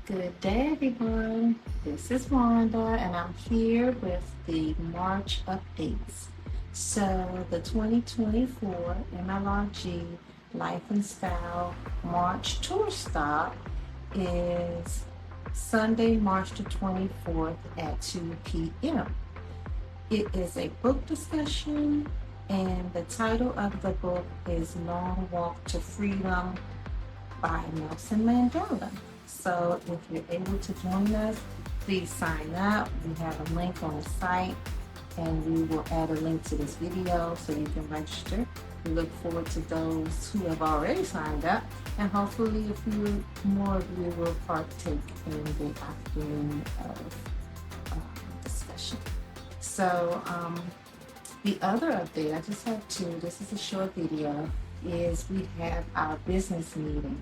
Good day, everyone. This is Wanda, and I'm here with the March updates. So, the 2024 MLRG Life and Style March tour stop is Sunday, March the 24th at 2 p.m. It is a book discussion, and the title of the book is Long Walk to Freedom by Nelson Mandela. So if you're able to join us, please sign up. We have a link on the site, and we will add a link to this video so you can register. We look forward to those who have already signed up, and hopefully a few more of you will partake in the afternoon of discussion. So the other update, I just have two, this is a short video, is we have our business meeting.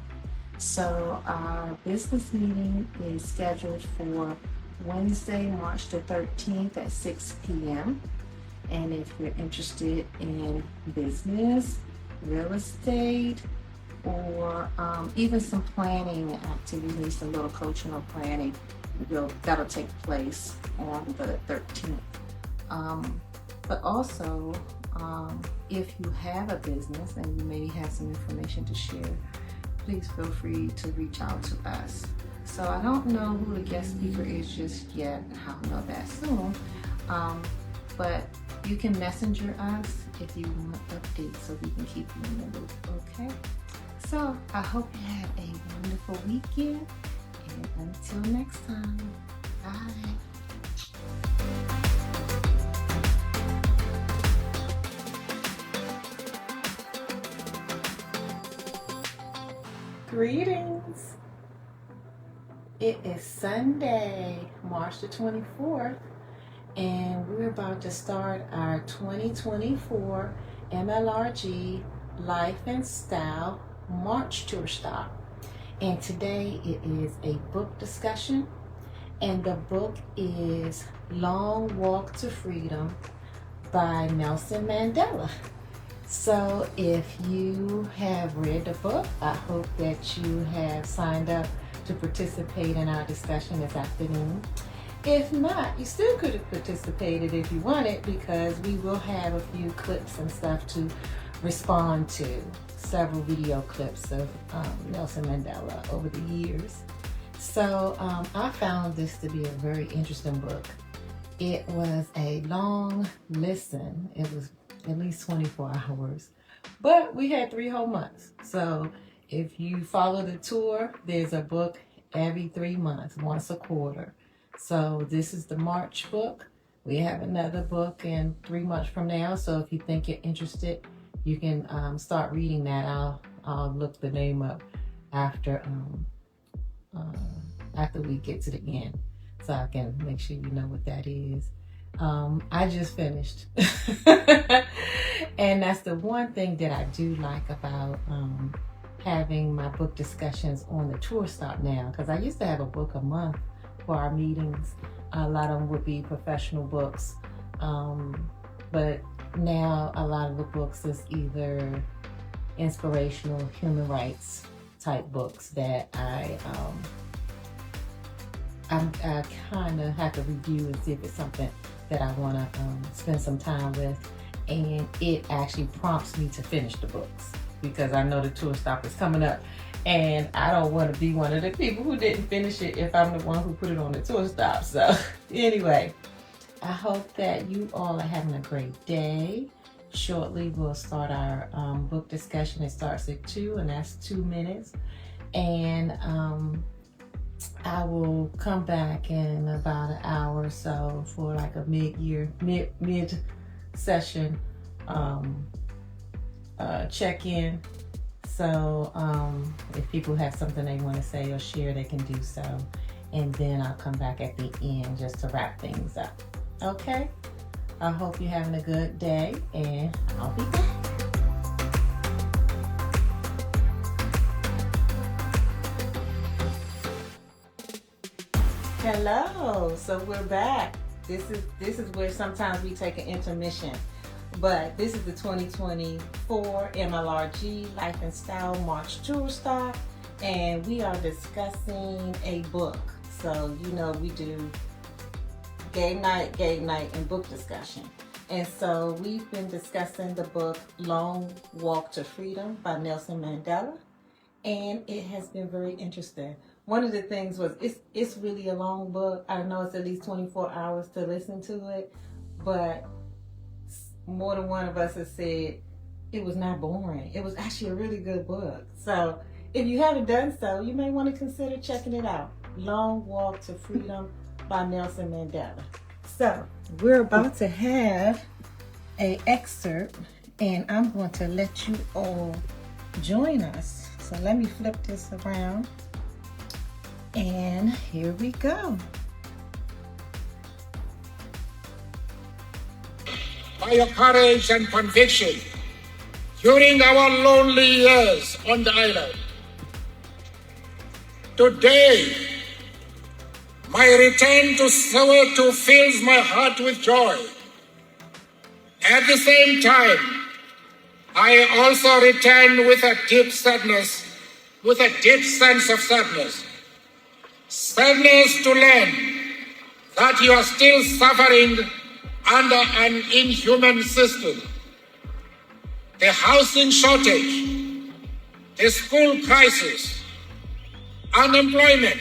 So our business meeting is scheduled for Wednesday, March the 13th at 6 p.m. And if you're interested in business, real estate, or even some planning activities, a little coaching or planning, that'll take place on the 13th. But also, if you have a business and you maybe have some information to share, please feel free to reach out to us. So I don't know who the guest speaker is just yet. I'll know that soon. But you can messenger us if you want updates so we can keep you in the loop, okay? So I hope you have a wonderful weekend, and until next time, bye. Greetings. It is Sunday, March the 24th, and we're about to start our 2024 MLRG Life and Style March tour stop. And today it is a book discussion, and the book is Long Walk to Freedom by Nelson Mandela. So if you have read the book, I hope that you have signed up to participate in our discussion this afternoon. If not, you still could have participated if you wanted, because we will have a few clips and stuff to respond to, several video clips of Nelson Mandela over the years. So I found this to be a very interesting book. It was a long listen. It was at least 24 hours, but we had 3 whole months. So if you follow the tour, there's a book every 3 months, once a quarter. So this is the March book. We have another book in 3 months from now. So if you think you're interested, you can start reading that. I'll look the name up after we get to the end, so I can make sure you know what that is. I just finished. And that's the one thing that I do like about having my book discussions on the tour stop now, because I used to have a book a month for our meetings. A lot of them would be professional books, but now a lot of the books is either inspirational, human rights type books that I kind of have to review and see if it's something that I want to spend some time with, and it actually prompts me to finish the books, because I know the tour stop is coming up, and I don't want to be one of the people who didn't finish it if I'm the one who put it on the tour stop. So anyway, I hope that you all are having a great day. Shortly we'll start our book discussion. It starts at 2, and that's 2 minutes, and I will come back in about an hour or so for like a mid session check-in. So if people have something they want to say or share, they can do so, and then I'll come back at the end just to wrap things up. Okay, I hope you're having a good day, and I'll be back. Hello, so we're back. This is where sometimes we take an intermission, but this is the 2024 MLRG Life and Style March Tour Stop, and we are discussing a book. So, we do game night, and book discussion. And so we've been discussing the book Long Walk to Freedom by Nelson Mandela, and it has been very interesting. One of the things was it's really a long book. I know it's at least 24 hours to listen to it, but more than one of us has said it was not boring. It was actually a really good book. So if you haven't done so, you may want to consider checking it out. Long Walk to Freedom by Nelson Mandela. So we're about to have an excerpt, and I'm going to let you all join us. So let me flip this around, and here we go. By your courage and conviction during our lonely years on the island. Today, my return to Soweto fills my heart with joy. At the same time, I also return with a deep sadness, with a deep sense of sadness. Sadness to learn that you are still suffering under an inhuman system. The housing shortage, the school crisis, unemployment,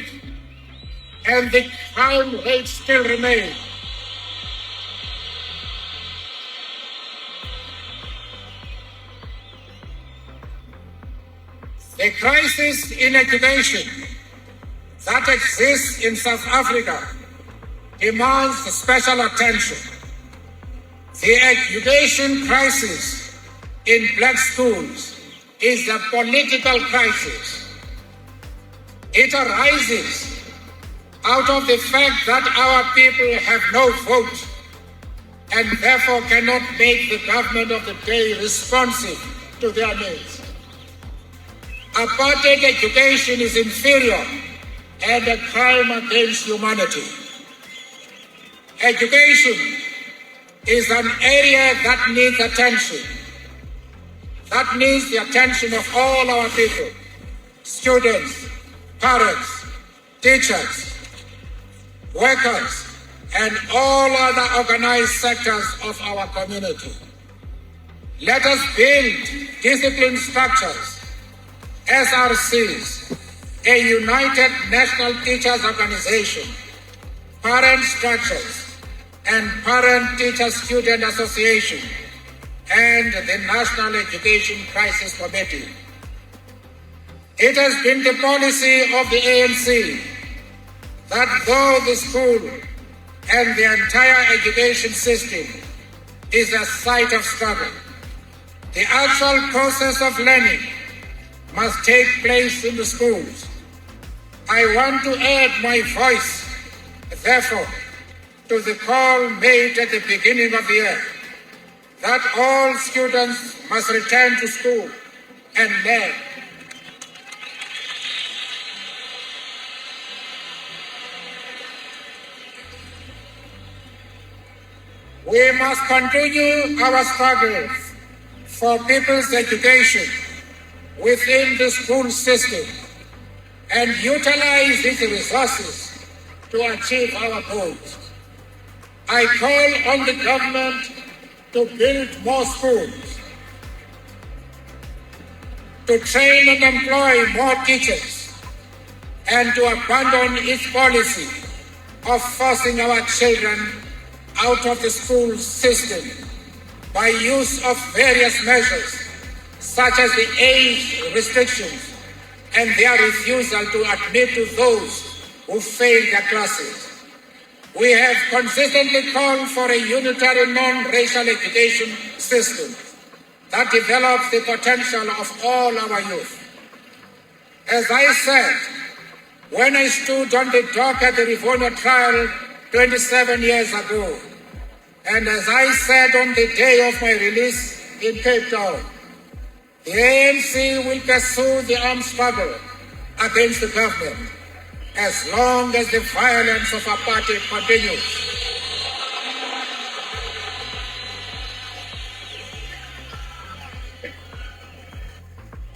and the crime rate still remain. The crisis in education that exists in South Africa demands special attention. The education crisis in black schools is a political crisis. It arises out of the fact that our people have no vote and therefore cannot make the government of the day responsive to their needs. Apartheid education is inferior and a crime against humanity. Education is an area that needs attention. That needs the attention of all our people, students, parents, teachers, workers, and all other organized sectors of our community. Let us build discipline structures, SRCs, a United National Teachers Organization, parent structures, and Parent-Teacher-Student Association, and the National Education Crisis Committee. It has been the policy of the ANC that though the school and the entire education system is a site of struggle, the actual process of learning must take place in the schools. I want to add my voice, therefore, to the call made at the beginning of the year that all students must return to school and learn. We must continue our struggles for people's education within the school system and utilize its resources to achieve our goals. I call on the government to build more schools, to train and employ more teachers, and to abandon its policy of forcing our children out of the school system by use of various measures such as the age restrictions and their refusal to admit to those who fail their classes. We have consistently called for a unitary non-racial education system that develops the potential of all our youth. As I said, when I stood on the dock at the Rivonia trial 27 years ago, and as I said on the day of my release in Cape Town, the ANC will pursue the armed struggle against the government as long as the violence of apartheid continues.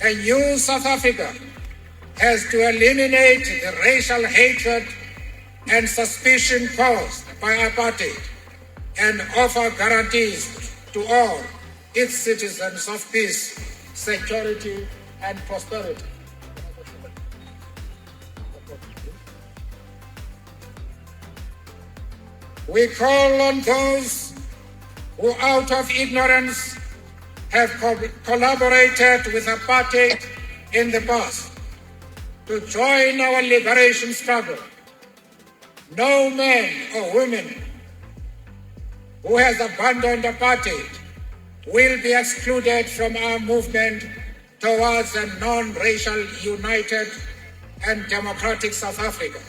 A new South Africa has to eliminate the racial hatred and suspicion caused by apartheid and offer guarantees to all its citizens of peace, security, and prosperity. We call on those who, out of ignorance, have collaborated with apartheid in the past to join our liberation struggle. No man or woman who has abandoned apartheid will be excluded from our movement towards a non-racial, united, and democratic South Africa,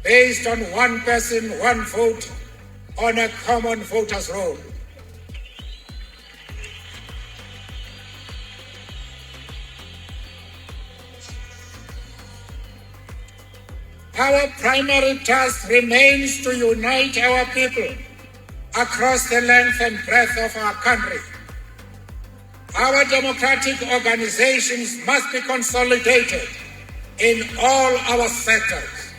based on one person, one vote on a common voters' roll. Our primary task remains to unite our people across the length and breadth of our country. Our democratic organizations must be consolidated in all our sectors.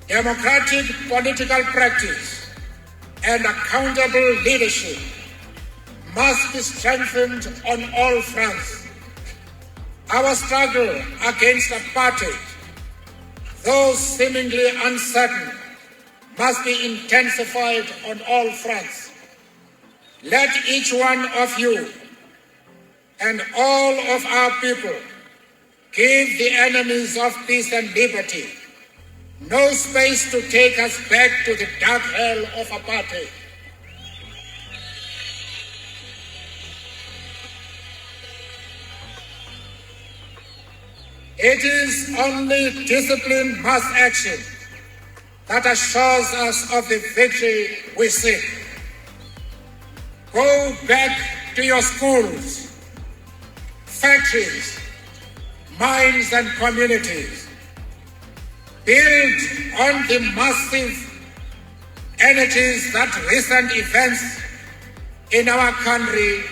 Democratic political practice and accountable leadership must be strengthened on all fronts. Our struggle against apartheid, though seemingly uncertain, must be intensified on all fronts. Let each one of you and all of our people give the enemies of peace and liberty no space to take us back to the dark hell of apartheid. It is only disciplined mass action that assures us of the victory we seek. Go back to your schools, factories, mines, and communities. Build on the massive energies that recent events in our country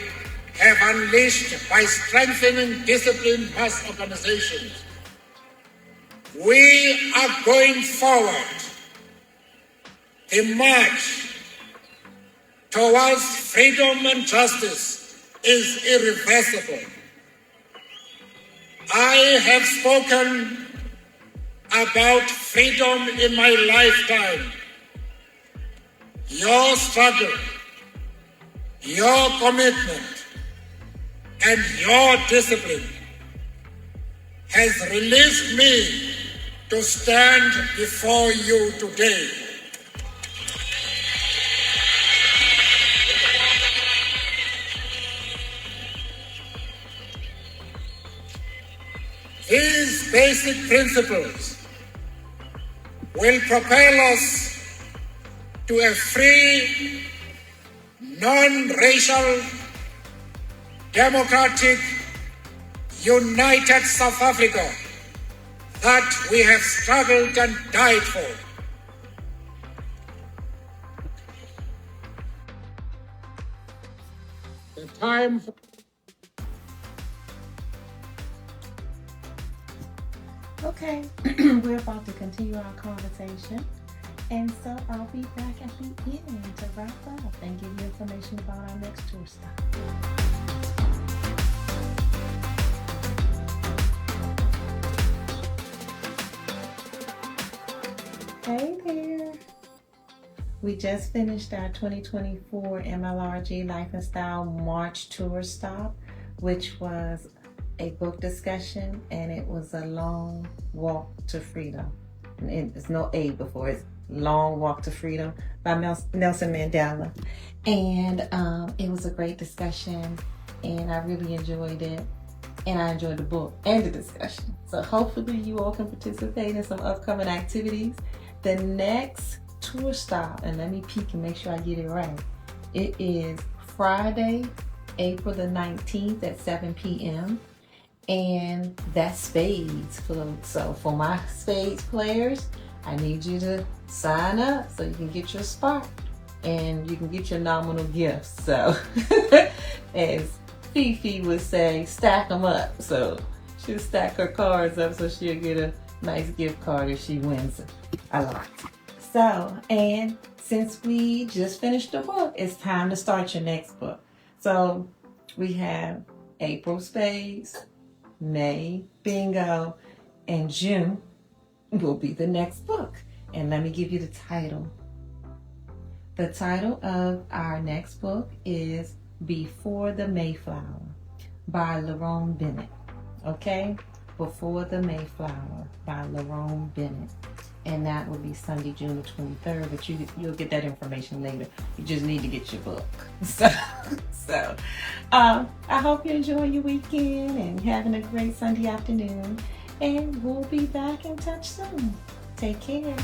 have unleashed by strengthening disciplined mass organizations. We are going forward. The march towards freedom and justice is irreversible. I have spoken about freedom in my lifetime. Your struggle, your commitment, and your discipline has released me to stand before you today. These basic principles will propel us to a free, non-racial, democratic, united South Africa that we have struggled and died for. The time for Okay, we're about to continue our conversation, and so I'll be back at the end to wrap up and give you information about our next tour stop. Hey there! We just finished our 2024 MLRG Life and Style March tour stop, which was a book discussion, and it was a long walk to freedom. And there's no A before it's Long Walk to Freedom by Nelson Mandela. And it was a great discussion, and I really enjoyed it. And I enjoyed the book and the discussion. So hopefully you all can participate in some upcoming activities. The next tour stop, and let me peek and make sure I get it right. It is Friday, April the 19th at 7 p.m. And that's spades, folks. So for my spades players, I need you to sign up so you can get your spot and you can get your nominal gifts. So as Fifi would say, stack them up. So She'll stack her cards up so she'll get a nice gift card if she wins a lot. So, and since we just finished the book, it's time to start your next book. So we have April Spades, May Bingo, and June will be the next book. And let me give you the title. The title of our next book is Before the Mayflower by Lerone Bennett. Okay? Before the Mayflower by Lerone Bennett. And that will be Sunday, June the 23rd, but you'll get that information later. You just need to get your book. So I hope you enjoy your weekend and having a great Sunday afternoon. And we'll be back in touch soon. Take care.